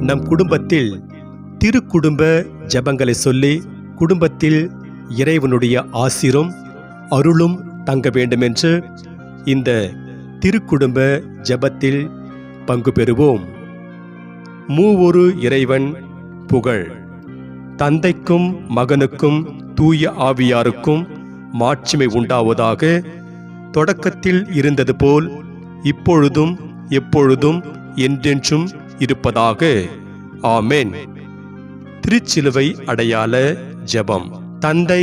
நம் குடும்பத்தில் திருக்குடும்ப ஜெபங்களை சொல்லி குடும்பத்தில் இறைவனுடைய ஆசீரும் அருளும் தங்க வேண்டுமென்று இந்த திருக்குடும்ப ஜெபத்தில் பங்கு பெறுவோம். மூவொரு இறைவன் புகழ். தந்தைக்கும் மகனுக்கும் தூய ஆவியாருக்கும் மாட்சிமை உண்டாவதாக. தொடக்கத்தில் இருந்தது போல் இப்பொழுதும் எப்பொழுதும் என்றென்றும் இருப்பதாக. ஆமென். திருச்சிலுவை அடையாள ஜெபம். தந்தை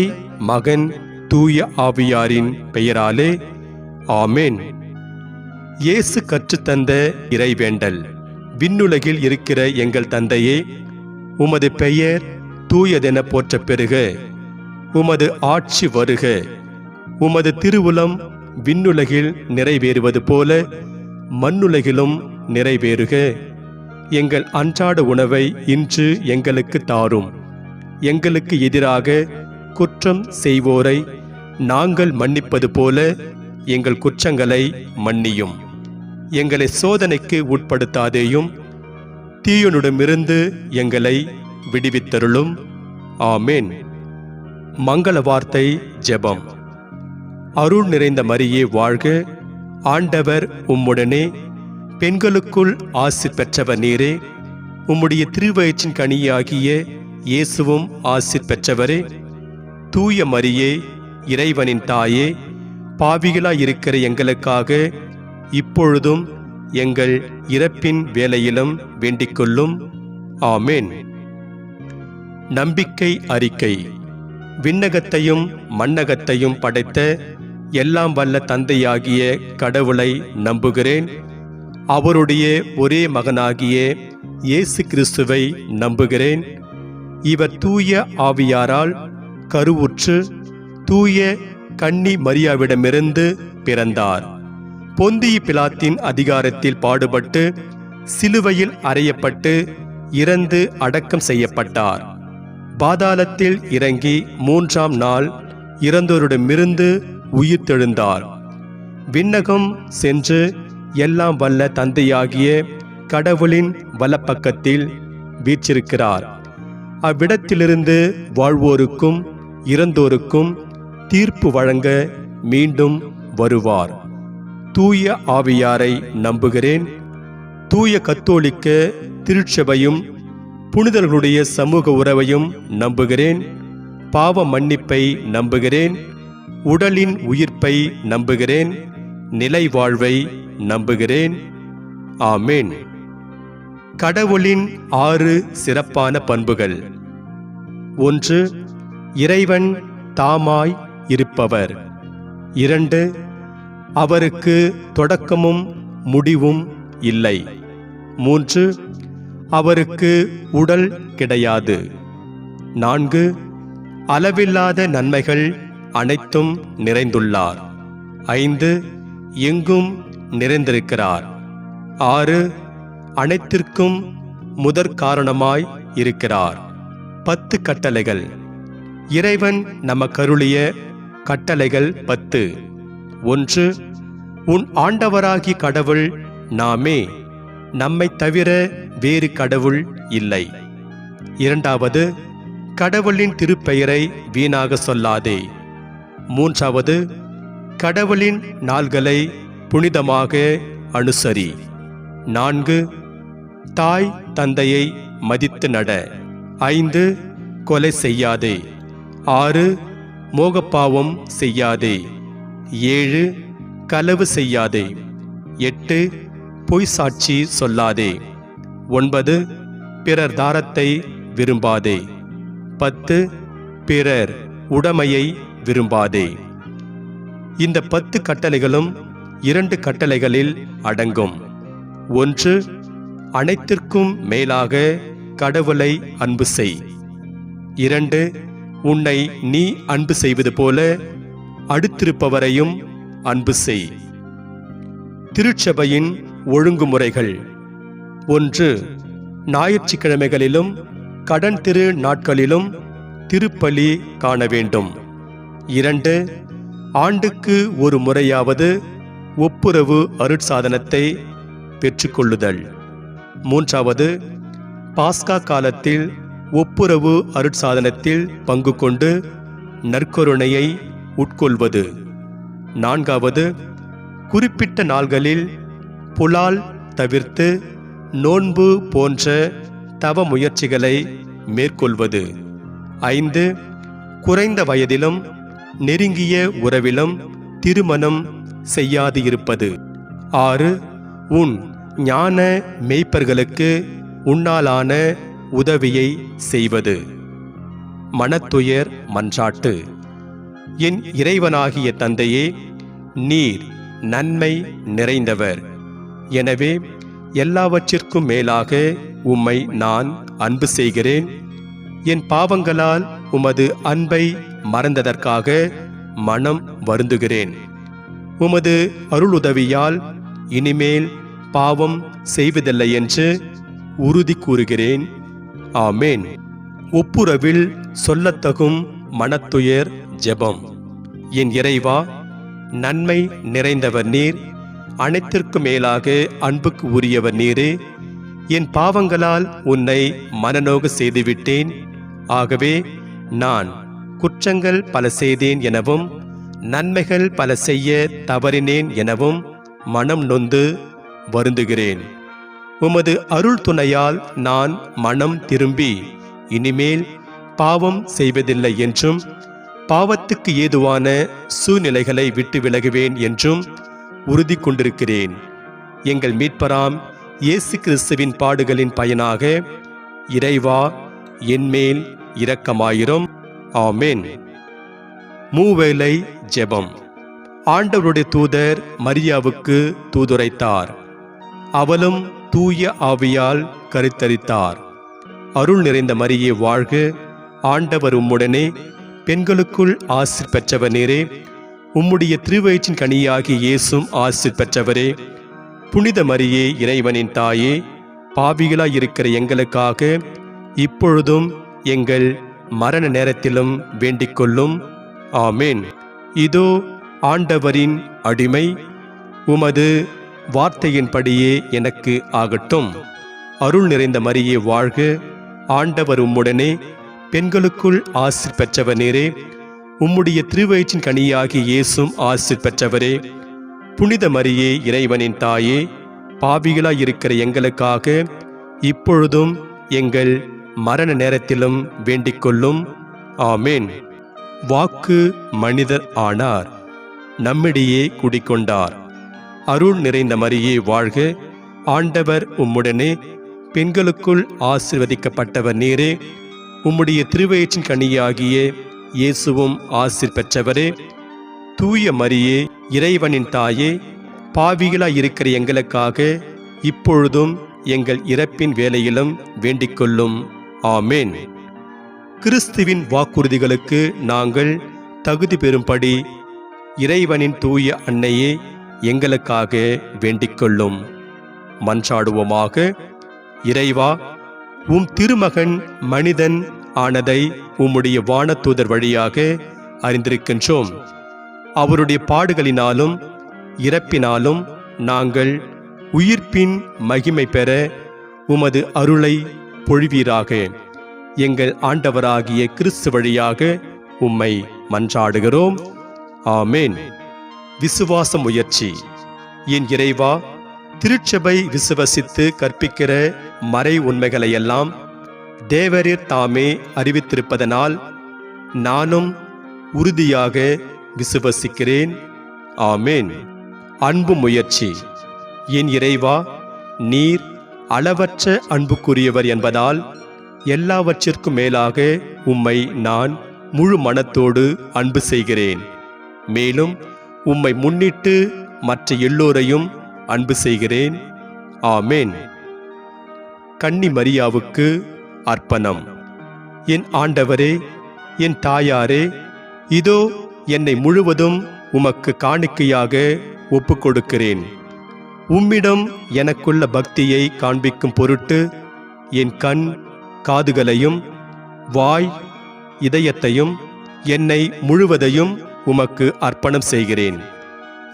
மகன் தூய ஆவியாரின் பெயராலே ஆமென். இயேசு கற்றுத்தந்த இறைவேண்டல். விண்ணுலகில் இருக்கிற எங்கள் தந்தையே, உமது பெயர் தூயதென போற்றப் பெறுக. உமது ஆட்சி வருக. உமது திருவுளம் விண்ணுலகில் நிறைவேறுவது போல மண்ணுலகிலும் நிறைவேறுக. எங்கள் அன்றாட உணவை இன்று எங்களுக்கு தாரும். எங்களுக்கு எதிராக குற்றம் செய்வோரை நாங்கள் மன்னிப்பது போல எங்கள் குற்றங்களை மன்னியும். எங்களை சோதனைக்கு உட்படுத்தாதேயும், தீயனிடமிருந்து எங்களை விடுவித்தருளும். ஆமென். மங்கள வார்த்தை ஜெபம். அருள் நிறைந்த மரியே வாழ்க. ஆண்டவர் உம்முடனே, பெண்களுக்குள் ஆசீர் பெற்றவர் நீரே. உம்முடைய திருவயிற்றின் கனியாகிய இயேசுவும் ஆசீர் பெற்றவரே. தூய மரியே, இறைவனின் தாயே, பாவிகளாயிருக்கிற எங்களுக்காக இப்பொழுதும் எங்கள் இறப்பின் வேளையிலும் வேண்டிக்கொள்ளும். ஆமென். நம்பிக்கை அறிக்கை. விண்ணகத்தையும் மண்ணகத்தையும் படைத்த எல்லாம் வல்ல தந்தையாகிய கடவுளை நம்புகிறேன். அவருடைய ஒரே மகனாகிய இயேசு கிறிஸ்துவை நம்புகிறேன். இவர் தூய ஆவியாரால் கருவுற்று தூய கன்னி மரியாவிடமிருந்து பிறந்தார். பொந்திய பிலாத்தின் அதிகாரத்தில் பாடுபட்டு சிலுவையில் அறையப்பட்டு இறந்து அடக்கம் செய்யப்பட்டார். பாதாளத்தில் இறங்கி 3ஆம் நாள் இறந்தோரிடமிருந்து உயிர்த்தெழுந்தார். விண்ணகம் சென்று எல்லாம் வல்ல தந்தையாகிய கடவுளின் வலப்பக்கத்தில் வீற்றிருக்கிறார். அவ்விடத்திலிருந்து வாழ்வோருக்கும் இறந்தோருக்கும் தீர்ப்பு வழங்க மீண்டும் வருவார். தூய ஆவியாரை நம்புகிறேன். தூய கத்தோலிக்க திருச்சபையும் புனிதர்களுடைய சமூக உறவையும் நம்புகிறேன். பாவ மன்னிப்பை நம்புகிறேன். உடலின் உயிர்ப்பை நம்புகிறேன். நிலை வாழ்வை நம்புகிறேன். ஆமென். கடவுளின் 6 சிறப்பான பண்புகள். 1. இறைவன் தாமாய் இருப்பவர். 2. அவருக்கு தொடக்கமும் முடிவும் இல்லை. 3. அவருக்கு உடல் கிடையாது. 4. அளவில்லாத நன்மைகள் அனைத்தும் நிறைந்துள்ளார். 5. எங்கும் நிறைந்திருக்கிறார். 6. அனைத்திற்கும் முதற் காரணமாய் இருக்கிறார். 10 கட்டளைகள். இறைவன் நமக்கருளிய கட்டளைகள் 10. 1. உன் ஆண்டவராகி கடவுள் நாமே. நம்மை தவிர வேறு கடவுள் இல்லை. 2. கடவுளின் திருப்பெயரை வீணாக சொல்லாதே. 3. கடவுளின் நாள்களை புனிதமாக அனுசரி. 4. தாய் தந்தையை மதித்து நட. 5. கொலை செய்யாதே. 6. மோகப்பாவம் செய்யாதே. 7. களவு செய்யாதே. 8. பொய் சாட்சி சொல்லாதே. 9. பிறர் தாரத்தை விரும்பாதே. 10. பிறர் உடைமையை விரும்பாதே. இந்த 10 கட்டளைகளும் 2 கட்டளைகளில் அடங்கும். 1. அனைத்திற்கும் மேலாக கடவுளை அன்பு செய். 2. உன்னை நீ அன்பு செய்வது போல அடுத்திருப்பவரையும் அன்பு செய். திருச்சபையின் ஒழுங்குமுறைகள். 1. ஞாயிற்றுக்கிழமைகளிலும் கடன் திரு நாட்களிலும் திருப்பலி காண வேண்டும். 2. ஆண்டுக்கு ஒரு முறையாவது ஒப்புரவு அருட்சாதனத்தை பெற்றுக்கொள்ளுதல். 3. பாஸ்கா காலத்தில் ஒப்புரவு அருட்சாதனத்தில் பங்கு கொண்டு நற்கருணையை உட்கொள்வது. 4வது, குறிப்பிட்ட நாள்களில் புலால் தவிர்த்து நோன்பு போன்ற தவ முயற்சிகளை மேற்கொள்வது. 5, குறைந்த வயதிலும் நெருங்கிய உறவிலும் திருமணம் செய்யாது இருப்பது. 6, உன் ஞான மேய்ப்பர்களுக்கு உன்னாலான உதவியை செய்வது. மனத்துயர் மன்றாட்டு. என் இறைவனாகிய தந்தையே, நீர் நன்மை நிறைந்தவர். எனவே எல்லாவற்றிற்கும் மேலாக உம்மை நான் அன்பு செய்கிறேன். என் பாவங்களால் உமது அன்பை மறந்ததற்காக மனம் வருந்துகிறேன். உமது அருளுதவியால் இனிமேல் பாவம் செய்வதில்லை என்று உறுதி கூறுகிறேன். ஆமேன். ஒப்புரவில் சொல்லத்தகும் மனத்துயர் ஜெபம். என் இறைவா, நன்மை நிறைந்தவர் நீர், அனைத்திற்கும் மேலாக அன்புக்கு உரியவர் நீரே. என் பாவங்களால் உன்னை மனநோக செய்துவிட்டேன். ஆகவே நான் குற்றங்கள் பல செய்தேன் எனவும் நன்மைகள் பல செய்ய தவறினேன் எனவும் மனம் நொந்து வருந்துகிறேன். உமது அருள் துணையால் நான் மனம் திரும்பி இனிமேல் பாவம் செய்வதில்லை என்றும் பாவத்துக்கு ஏதுவான சூழ்நிலைகளை விட்டு விலகுவேன் என்றும் உறுதி கொண்டிருக்கிறேன். எங்கள் மீட்பராம் இயேசு கிறிஸ்துவின் பாடுகளின் பயனாக இறைவா, என்மேல் இரக்கமாயிரும். ஆமேன். மூவேளை ஜெபம். ஆண்டவருடைய தூதர் மரியாவுக்கு தூதுரைத்தார். அவளும் தூய ஆவியால் கருத்தரித்தார். அருள் நிறைந்த மரியே வாழ்க, ஆண்டவர் உம்முடனே, பெண்களுக்குள் ஆசீர் பெற்றவர் நீரே. உம்முடைய திருவயிற்றின் கனியாகி இயேசும் ஆசீர் பெற்றவரே. புனித மரியே, இறைவனின் தாயே, பாவிகளாயிருக்கிற எங்களுக்காக இப்பொழுதும் எங்கள் மரண நேரத்திலும் வேண்டிக் கொள்ளும். ஆமேன். இதோ ஆண்டவரின் அடிமை, உமது வார்த்தையின்படியே எனக்கு ஆகட்டும். அருள் நிறைந்த மரியே வாழ்க, ஆண்டவர் உம்முடனே, பெண்களுக்குள் ஆசீர் பெற்றவர் நீரே. உம்முடைய திருவயிற்றின் கனியாகி இயேசும் ஆசீர் பெற்றவரே. புனித மரியே, இறைவனின் தாயே, பாவிகளாயிருக்கிற எங்களுக்காக இப்பொழுதும் எங்கள் மரண நேரத்திலும் வேண்டிக் கொள்ளும். ஆமேன். வாக்கு மனிதர் ஆனார், நம்மிடையே குடிக்கொண்டார். அருள் நிறைந்த மரியே வாழ்க, ஆண்டவர் உம்முடனே, பெண்களுக்குள் ஆசீர்வதிக்கப்பட்டவர் நீரே. உம்முடைய திருவயிற்றின் கனியாகிய இயேசுவும் ஆசீர் பெற்றவரே. தூய மரியே, இறைவனின் தாயே, பாவிகளாயிருக்கிற எங்களுக்காக இப்பொழுதும் எங்கள் இறப்பின் வேளையிலும் வேண்டிக் கொள்ளும். ஆமேன். கிறிஸ்துவின் வாக்குறுதிகளுக்கு நாங்கள் தகுதி பெறும்படி இறைவனின் தூய அன்னையே எங்களுக்காக வேண்டிக் கொள்ளும். மன்றாடுவோமாக. இறைவா, உம் திருமகன் மனிதன் ஆனதை உம்முடைய வானதூதர் வழியாக அறிந்திருக்கின்றோம். அவருடைய பாடுகளினாலும் இறப்பினாலும் நாங்கள் உயிர்ப்பின் மகிமை பெற உமது அருளை பொழிவீராக. எங்கள் ஆண்டவராகிய கிறிஸ்து வழியாக உம்மை மன்றாடுகிறோம். ஆமேன். விசுவாச முயற்சி. என் இறைவா, திருச்சபை விசுவசித்து கற்பிக்கிற மறை உண்மைகளையெல்லாம் தேவரீர் தாமே அறிவித்திருப்பதனால் நானும் உறுதியாக விசுவசிக்கிறேன். ஆமேன். அன்பு முயற்சி. என் இறைவா, நீர் அளவற்ற அன்புக்குரியவர் என்பதால் எல்லாவற்றிற்கும் மேலாக உம்மை நான் முழு மனத்தோடு அன்பு செய்கிறேன். மேலும் உம்மை முன்னிட்டு மற்ற எல்லோரையும் அன்பு செய்கிறேன். ஆமேன். கன்னி மரியாவுக்கு அர்ப்பணம். என் ஆண்டவரே, என் தாயாரே, இதோ என்னை முழுவதும் உமக்கு காணிக்கையாக ஒப்புக்கொடுக்கிறேன். உம்மிடம் எனக்குள்ள பக்தியை காண்பிக்கும் பொருட்டு என் கண், காதுகளையும் வாய், இதயத்தையும் என்னை முழுவதையும் உமக்கு அர்ப்பணம் செய்கிறேன்.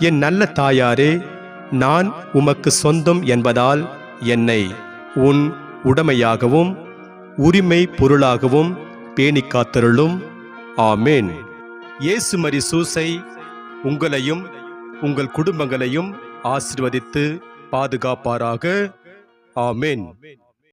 என் நல்ல தாயாரே, நான் உமக்கு சொந்தம் என்பதால் என்னை உன் உடைமையாகவும் உரிமை பொருளாகவும் பேணி காத்தருளும். ஆமேன். இயேசு மரி சூசை உங்களையும் உங்கள் குடும்பங்களையும் ஆசீர்வதித்து பாதுகாப்பாராக. ஆமேன்.